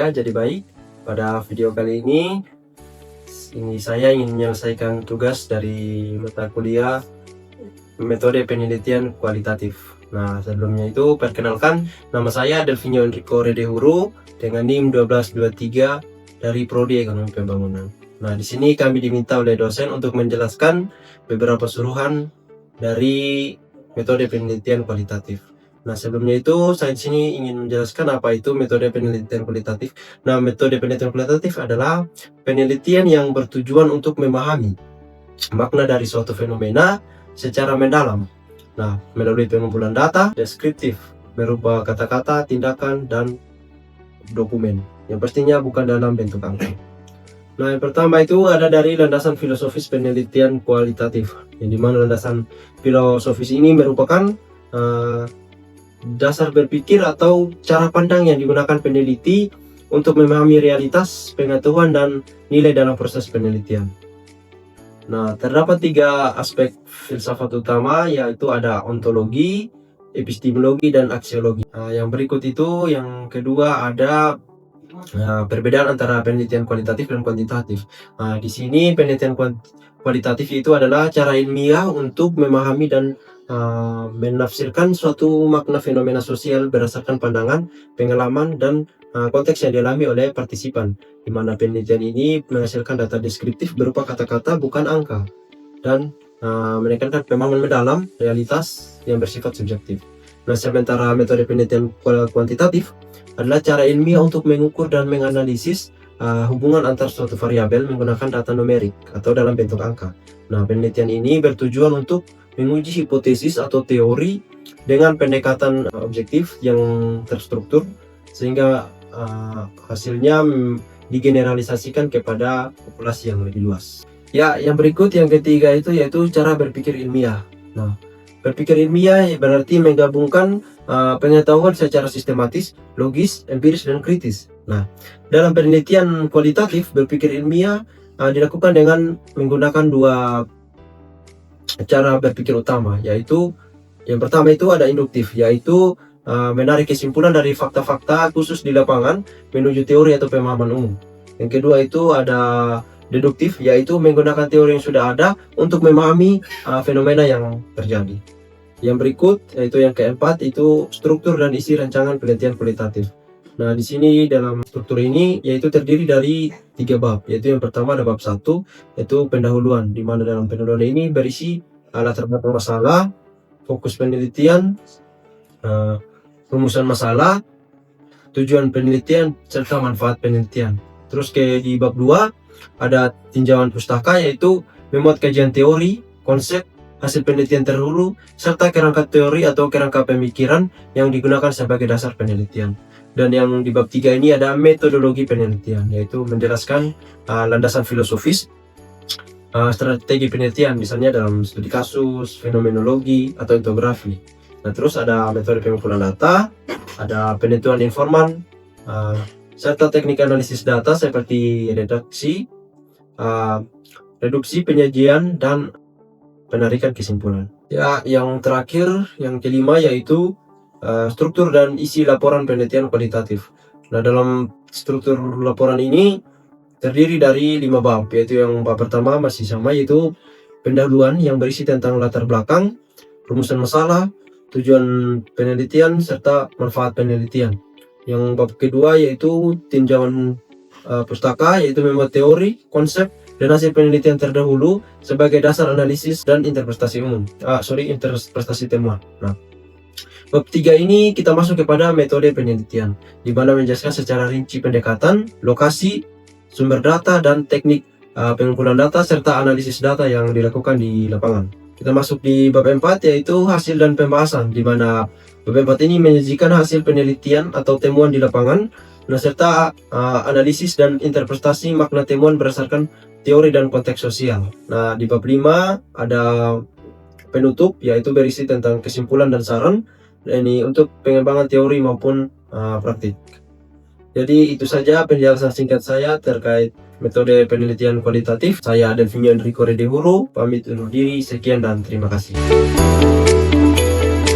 Ya, jadi baik. Pada video kali ini saya ingin menyelesaikan tugas dari mata kuliah metode penelitian kualitatif. Nah, sebelumnya itu perkenalkan, nama saya Delvinio Enrico Redehuru dengan NIM 1223 dari Prodi Ekonomi Pembangunan. Nah, di sini kami diminta oleh dosen untuk menjelaskan beberapa suruhan dari metode penelitian kualitatif. Nah, sebelumnya itu saya di sini ingin menjelaskan apa itu metode penelitian kualitatif. Nah, metode penelitian kualitatif adalah penelitian yang bertujuan untuk memahami makna dari suatu fenomena secara mendalam. Nah, melalui pengumpulan data deskriptif berupa kata-kata, tindakan, dan dokumen. Yang pastinya bukan dalam bentuk angka. Nah, yang pertama itu ada dari landasan filosofis penelitian kualitatif. Yang dimana landasan filosofis ini merupakan dasar berpikir atau cara pandang yang digunakan peneliti untuk memahami realitas, pengetahuan, dan nilai dalam proses penelitian. Nah, terdapat 3 aspek filsafat utama, yaitu ada ontologi, epistemologi, dan aksiologi. Yang berikut itu, yang kedua ada perbedaan antara penelitian kualitatif dan kuantitatif. Di sini penelitian kualitatif itu adalah cara ilmiah untuk memahami dan menafsirkan suatu makna fenomena sosial berdasarkan pandangan, pengalaman, dan konteks yang dialami oleh partisipan, di mana penelitian ini menghasilkan data deskriptif berupa kata-kata bukan angka, dan menekankan pemahaman mendalam realitas yang bersifat subjektif. Nah, sementara metode penelitian kuantitatif adalah cara ilmiah untuk mengukur dan menganalisis hubungan antar suatu variabel menggunakan data numerik atau dalam bentuk angka. Nah, penelitian ini bertujuan untuk menguji hipotesis atau teori dengan pendekatan objektif yang terstruktur sehingga hasilnya digeneralisasikan kepada populasi yang lebih luas. Ya, yang berikut yang ketiga itu yaitu cara berpikir ilmiah. Nah, berpikir ilmiah berarti menggabungkan pengetahuan secara sistematis, logis, empiris, dan kritis. Nah, dalam penelitian kualitatif, berpikir ilmiah dilakukan dengan menggunakan 2 cara berpikir utama, yaitu yang pertama itu ada induktif, yaitu menarik kesimpulan dari fakta-fakta khusus di lapangan menuju teori atau pemahaman umum. Yang kedua itu ada deduktif, yaitu menggunakan teori yang sudah ada untuk memahami fenomena yang terjadi. Yang berikut yaitu yang keempat itu struktur dan isi rancangan penelitian kualitatif. Nah, di sini dalam struktur ini yaitu terdiri dari 3 bab, yaitu yang pertama ada bab 1 yaitu pendahuluan, di mana dalam pendahuluan ini berisi latar belakang masalah, fokus penelitian, rumusan masalah, tujuan penelitian, serta manfaat penelitian. Terus di bab 2 ada tinjauan pustaka, yaitu memuat kajian teori, konsep, hasil penelitian terdahulu, serta kerangka teori atau kerangka pemikiran yang digunakan sebagai dasar penelitian. Dan yang di bab 3 ini ada metodologi penelitian, yaitu menjelaskan landasan filosofis, strategi penelitian, misalnya dalam studi kasus, fenomenologi, atau etnografi. Nah, terus ada metode pengumpulan data, ada penentuan informan, serta teknik analisis data seperti reduksi, penyajian, dan penarikan kesimpulan. Ya, yang terakhir, yang kelima yaitu struktur dan isi laporan penelitian kualitatif. Nah, dalam struktur laporan ini terdiri dari 5 bab, yaitu yang bab pertama masih sama, yaitu pendahuluan yang berisi tentang latar belakang, rumusan masalah, tujuan penelitian, serta manfaat penelitian. Yang bab kedua yaitu tinjauan pustaka, yaitu membuat teori, konsep, dan hasil penelitian terdahulu sebagai dasar analisis dan interpretasi temuan. Nah, bab 3 ini kita masuk kepada metode penelitian, di mana menjelaskan secara rinci pendekatan, lokasi, sumber data, dan teknik pengumpulan data serta analisis data yang dilakukan di lapangan. Kita masuk di bab 4 yaitu hasil dan pembahasan, di mana bab 4 ini menyajikan hasil penelitian atau temuan di lapangan, serta analisis dan interpretasi makna temuan berdasarkan teori dan konteks sosial. Nah, di bab 5 ada penutup, yaitu berisi tentang kesimpulan dan saran. Ini untuk pengembangan teori maupun praktik. Jadi itu saja penjelasan singkat saya terkait metode penelitian kualitatif. Saya Delvinio Enrico Redehuru, pamit undur diri, sekian dan terima kasih.